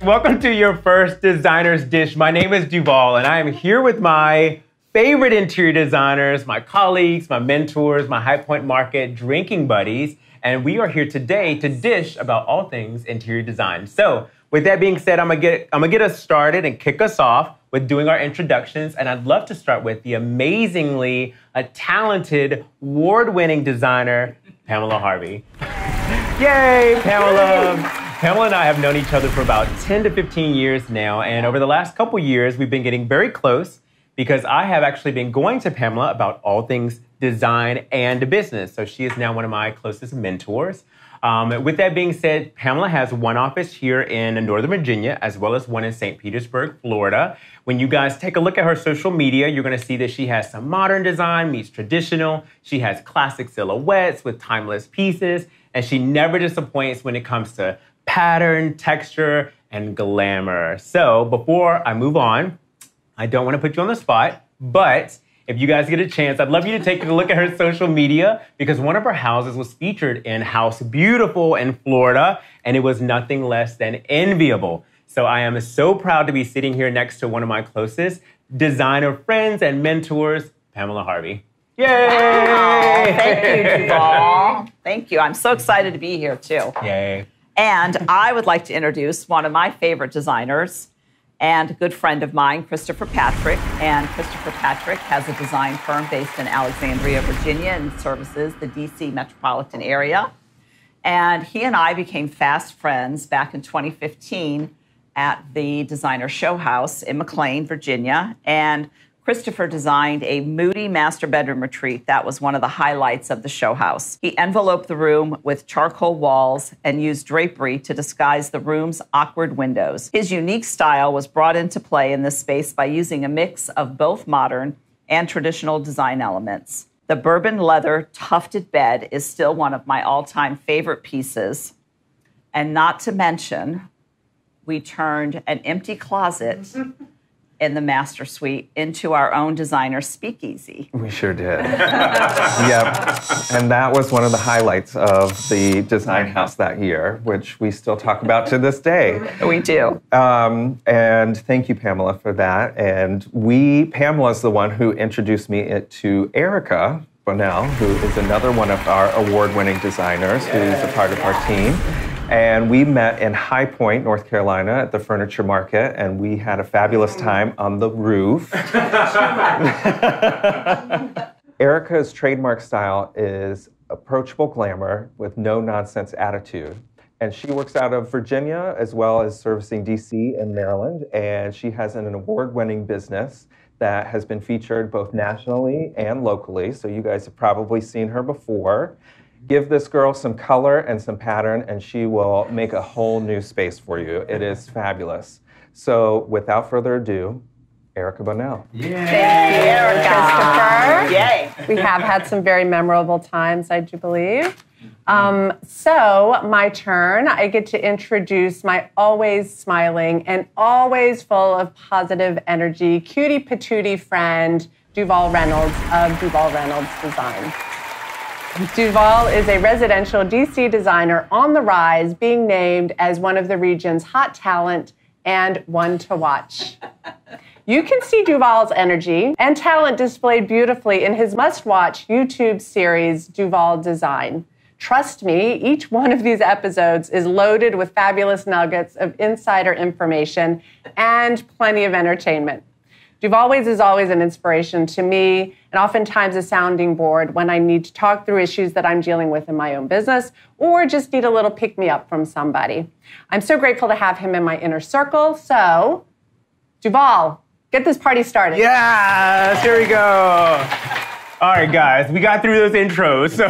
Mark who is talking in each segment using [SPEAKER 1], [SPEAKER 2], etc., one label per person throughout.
[SPEAKER 1] Welcome to your first Designer's Dish. My name is Duval, and I am here with my favorite interior designers, my colleagues, my mentors, my High Point Market drinking buddies, and we are here today to dish about all things interior design. So, with that being said, I'm gonna get us started and kick us off with doing our introductions, and I'd love to start with the amazingly talented, award-winning designer, Pamela Harvey. Yay, Pamela! Pamela and I have known each other for about 10 to 15 years now, and over the last couple years, we've been getting very close because I have actually been going to Pamela about all things design and business. So she is now one of my closest mentors. With that being said, Pamela has one office here in Northern Virginia, as well as one in St. Petersburg, Florida. When you guys take a look at her social media, you're gonna see that she has some modern design meets traditional. She has classic silhouettes with timeless pieces, and she never disappoints when it comes to pattern, texture, and glamour. So before I move on, I don't want to put you on the spot, but if you guys get a chance, I'd love you to take a look at her social media because one of her houses was featured in House Beautiful in Florida, and it was nothing less than enviable. So I am so proud to be sitting here next to one of my closest designer friends and mentors, Pamela Harvey. Yay!
[SPEAKER 2] Wow, thank you, Duval. Thank you. I'm so excited to be here, too.
[SPEAKER 1] Yay.
[SPEAKER 2] And I would like to introduce one of my favorite designers and a good friend of mine, Christopher Patrick. And Christopher Patrick has a design firm based in Alexandria, Virginia, and services the D.C. metropolitan area. And he and I became fast friends back in 2015 at the Designer Show House in McLean, Virginia. And Christopher designed a moody master bedroom retreat that was one of the highlights of the show house. He enveloped the room with charcoal walls and used drapery to disguise the room's awkward windows. His unique style was brought into play in this space by using a mix of both modern and traditional design elements. The bourbon leather tufted bed is still one of my all-time favorite pieces. And not to mention, we turned an empty closet in the master suite into our own designer speakeasy.
[SPEAKER 3] We sure did. Yep. And that was one of the highlights of the design house that year, which we still talk about to this day.
[SPEAKER 2] We do.
[SPEAKER 3] And thank you, Pamela, for that. And Pamela's the one who introduced me to Erica Bonnell, who is another one of our award-winning designers who's a part of our team. And we met in High Point, North Carolina at the furniture market, and we had a fabulous time on the roof. Erica's trademark style is approachable glamour with no-nonsense attitude. And she works out of Virginia as well as servicing DC and Maryland, and she has an award-winning business that has been featured both nationally and locally, so you guys have probably seen her before. Give this girl some color and some pattern, and she will make a whole new space for you. It is fabulous. So, without further ado, Erica Bonnell.
[SPEAKER 2] Yay. Thank you, Erica.
[SPEAKER 4] Christopher.
[SPEAKER 2] Yay.
[SPEAKER 4] We have had some very memorable times, I do believe. So, my turn. I get to introduce my always smiling and always full of positive energy, cutie patootie friend, Duval Reynolds of Duval Reynolds Design. Duval is a residential DC designer on the rise, being named as one of the region's hot talent and one to watch. You can see Duval's energy and talent displayed beautifully in his must-watch YouTube series, Duval Design. Trust me, each one of these episodes is loaded with fabulous nuggets of insider information and plenty of entertainment. Duval is always an inspiration to me and oftentimes a sounding board when I need to talk through issues that I'm dealing with in my own business or just need a little pick-me-up from somebody. I'm so grateful to have him in my inner circle. So, Duval, get this party started.
[SPEAKER 1] Yes, here we go. All right, guys, we got through those intros. So,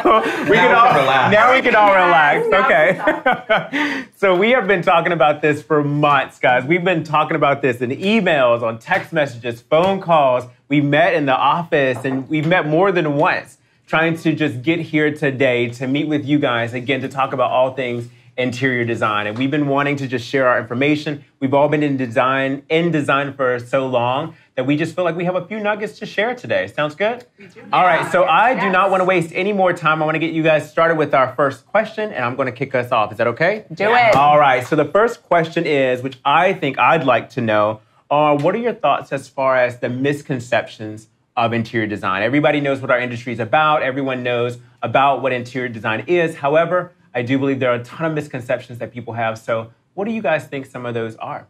[SPEAKER 1] now we can all relax. Okay. So we have been talking about this for months, guys. We've been talking about this in emails, on text messages, phone calls. We met in the office, and we've met more than once, trying to just get here today to meet with you guys again to talk about all things interior design. And we've been wanting to just share our information. We've all been in design for so long that we just feel like we have a few nuggets to share today. Sounds good? We do. All right, so I do not want to waste any more time. I want to get you guys started with our first question, and I'm going to kick us off. Is that okay?
[SPEAKER 4] Do it.
[SPEAKER 1] All right, so the first question is, which I think I'd like to know, what are your thoughts as far as the misconceptions of interior design? Everybody knows what our industry is about. Everyone knows about what interior design is. However, I do believe there are a ton of misconceptions that people have. So what do you guys think some of those are?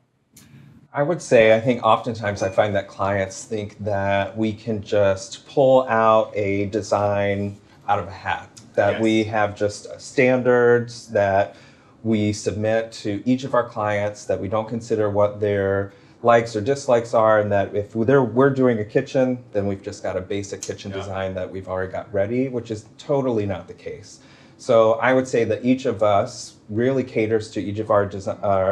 [SPEAKER 3] I would say, I think oftentimes I find that clients think that we can just pull out a design out of a hat, that we have just standards that we submit to each of our clients, that we don't consider what their likes or dislikes are, and that if we're doing a kitchen, then we've just got a basic kitchen design that we've already got ready, which is totally not the case. So I would say that each of us really caters to each of our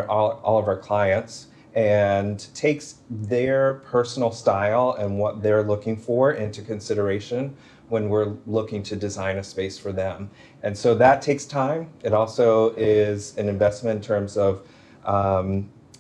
[SPEAKER 3] all of our clients and takes their personal style and what they're looking for into consideration when we're looking to design a space for them. And so that takes time. It also is an investment in terms of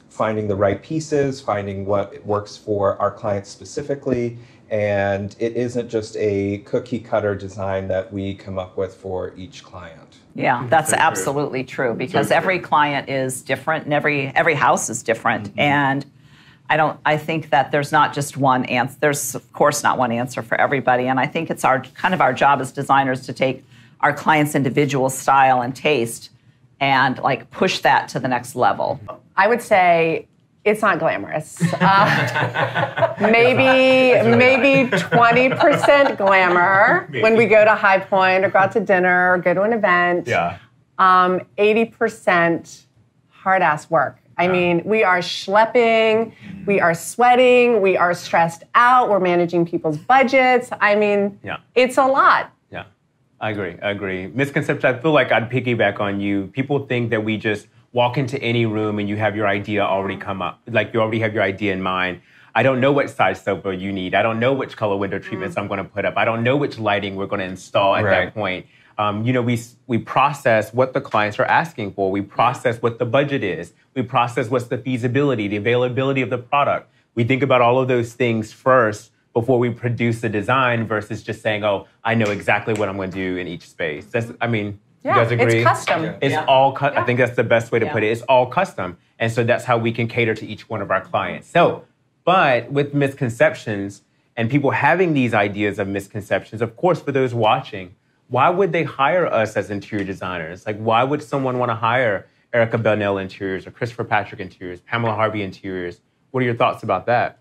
[SPEAKER 3] finding the right pieces, finding what works for our clients specifically, and it isn't just a cookie cutter design that we come up with for each client.
[SPEAKER 2] Yeah, that's absolutely true because every client is different and every house is different. Mm-hmm. And I think that there's not just one answer. There's of course not one answer for everybody. And I think it's our job as designers to take our clients' individual style and taste and like push that to the next level.
[SPEAKER 4] I would say it's not glamorous. Maybe 20% glamour when we go to High Point or go out to dinner or go to an event.
[SPEAKER 1] Yeah.
[SPEAKER 4] 80% hard-ass work. I mean, we are schlepping, we are sweating, we are stressed out, we're managing people's budgets. I mean, it's a lot.
[SPEAKER 1] Yeah, I agree. Misconception, I feel like I'd piggyback on you. People think that we just walk into any room and you have your idea already come up, like you already have your idea in mind. I don't know what size sofa you need. I don't know which color window treatments I'm going to put up. I don't know which lighting we're going to install at that point. We process what the clients are asking for. We process what the budget is. We process what's the feasibility, the availability of the product. We think about all of those things first before we produce a design versus just saying, oh, I know exactly what I'm going to do in each space. You guys agree?
[SPEAKER 4] It's custom.
[SPEAKER 1] It's all I think that's the best way to put it. It's all custom. And so that's how we can cater to each one of our clients. But with misconceptions and people having these ideas of misconceptions, of course, for those watching, why would they hire us as interior designers? Like, why would someone want to hire Erica Bell Interiors or Christopher Patrick Interiors, Pamela Harvey Interiors? What are your thoughts about that?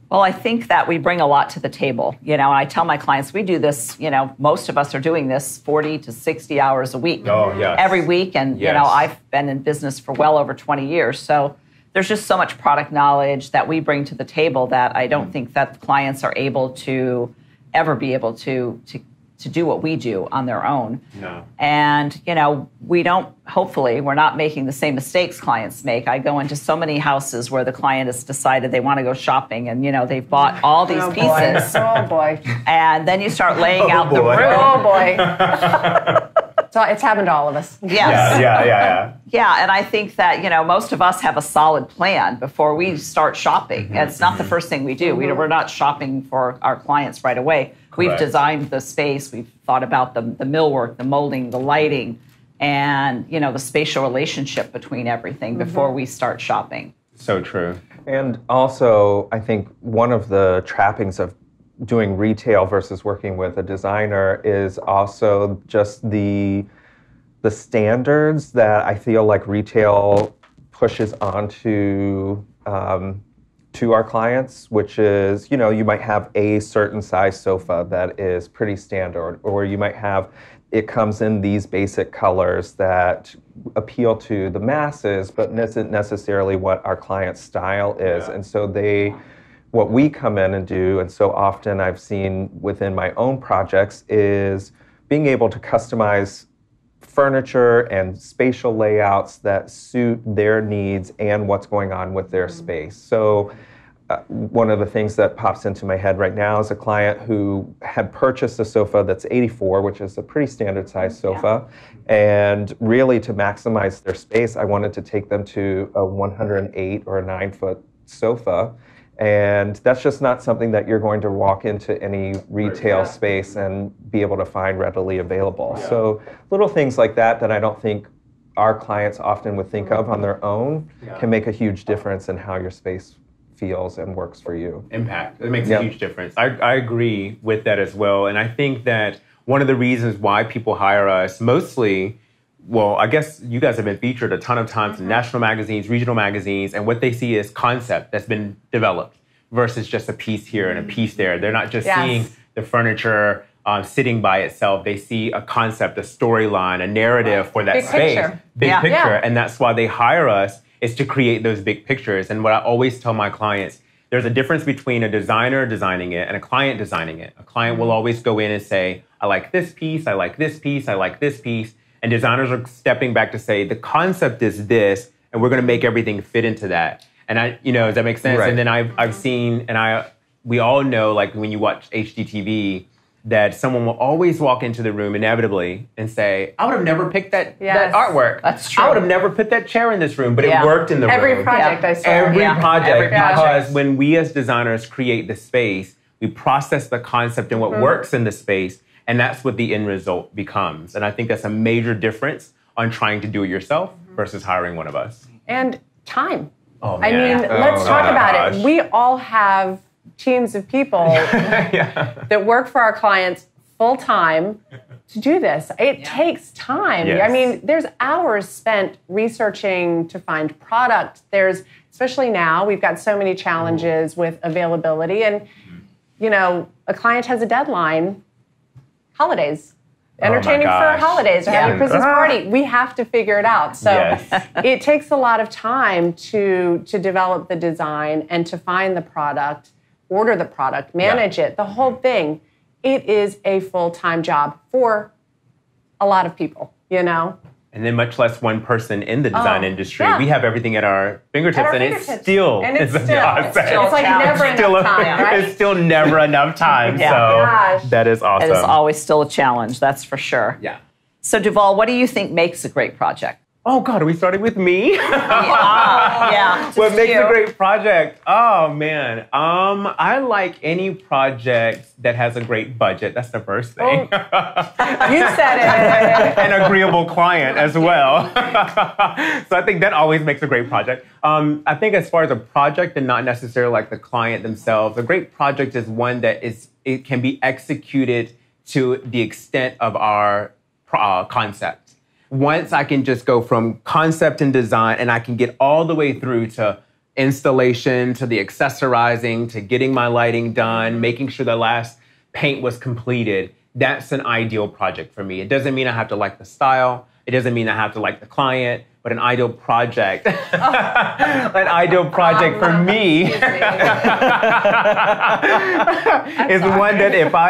[SPEAKER 2] Well, I think that we bring a lot to the table, and I tell my clients, we do this, most of us are doing this 40 to 60 hours a week, every week. And, I've been in business for well over 20 years. So there's just so much product knowledge that we bring to the table that I don't think that clients are able to ever be able to do what we do on their own.
[SPEAKER 1] No.
[SPEAKER 2] And, we're not making the same mistakes clients make. I go into so many houses where the client has decided they want to go shopping and, they've bought all these pieces.
[SPEAKER 4] Oh, boy.
[SPEAKER 2] And then you start laying out the room.
[SPEAKER 4] Oh, boy. So it's happened to all of us.
[SPEAKER 2] Yes.
[SPEAKER 1] Yeah.
[SPEAKER 2] And I think that, most of us have a solid plan before we start shopping. Mm-hmm. It's not the first thing we do.
[SPEAKER 4] Mm-hmm.
[SPEAKER 2] We're not shopping for our clients right away. We've designed the space. We've thought about the millwork, the molding, the lighting, and, the spatial relationship between everything before we start shopping.
[SPEAKER 1] So true.
[SPEAKER 3] And also, I think one of the trappings of doing retail versus working with a designer is also just the standards that I feel like retail pushes onto to our clients, which is, you might have a certain size sofa that is pretty standard, or you might have, it comes in these basic colors that appeal to the masses, but isn't necessarily what our client's style is. And so what we come in and do, and so often I've seen within my own projects, is being able to customize furniture and spatial layouts that suit their needs and what's going on with their space. So one of the things that pops into my head right now is a client who had purchased a sofa that's 84, which is a pretty standard size sofa. And really to maximize their space, I wanted to take them to a 108 or a 9-foot sofa. And that's just not something that you're going to walk into any retail space and be able to find readily available. So little things like that I don't think our clients often would think of on their own can make a huge difference in how your space feels and works for you.
[SPEAKER 1] Impact. It makes a huge difference. I agree with that as well. And I think that one of the reasons why people hire us mostly, well, I guess you guys have been featured a ton of times in national magazines, regional magazines, and what they see is concept that's been developed versus just a piece here and a piece there. They're not just seeing the furniture sitting by itself. They see a concept, a storyline, a narrative for that space. Big picture. And that's why they hire us, is to create those big pictures. And what I always tell my clients, there's a difference between a designer designing it and a client designing it. A client will always go in and say, I like this piece, I like this piece, I like this piece. And designers are stepping back to say, the concept is this, and we're going to make everything fit into that. And does that make sense? Right. And then I've seen, we all know, like when you watch HGTV, that someone will always walk into the room inevitably and say, I would have never picked that artwork.
[SPEAKER 2] That's true.
[SPEAKER 1] I would have never put that chair in this room, but it worked in the room.
[SPEAKER 4] Every project I saw.
[SPEAKER 1] Every project. Because when we as designers create the space, we process the concept and what works in the space, and that's what the end result becomes. And I think that's a major difference on trying to do it yourself versus hiring one of us.
[SPEAKER 4] And time.
[SPEAKER 1] Oh, man.
[SPEAKER 4] I mean, let's talk about it. We all have teams of people that work for our clients full time to do this. It takes time.
[SPEAKER 1] Yes.
[SPEAKER 4] I mean, there's hours spent researching to find product. Especially now, we've got so many challenges with availability. And, a client has a deadline. Holidays. Entertaining for holidays or having a Christmas party. We have to figure it out. So it takes a lot of time to develop the design and to find the product, order the product, manage it, the whole thing. It is a full-time job for a lot of people,
[SPEAKER 1] And then much less one person in the design industry. We have everything at our fingertips,
[SPEAKER 4] it's
[SPEAKER 1] like
[SPEAKER 4] never enough time, right?
[SPEAKER 1] It's still never enough time. So that is awesome.
[SPEAKER 2] It is always still a challenge, that's for sure.
[SPEAKER 1] Yeah.
[SPEAKER 2] So Duval, what do you think makes a great project?
[SPEAKER 1] Oh, God, are we starting with me?
[SPEAKER 2] What
[SPEAKER 1] makes a great project? Oh, man. I like any project that has a great budget. That's the first thing.
[SPEAKER 4] You said it.
[SPEAKER 1] An agreeable client as well. So I think that always makes a great project. I think as far as a project and not necessarily like the client themselves, a great project is one that it can be executed to the extent of our concept. Once I can just go from concept and design and I can get all the way through to installation, to the accessorizing, to getting my lighting done, making sure the last paint was completed, that's an ideal project for me. It doesn't mean I have to like the style. It doesn't mean I have to like the client, but an ideal project, an ideal project for me is one that if I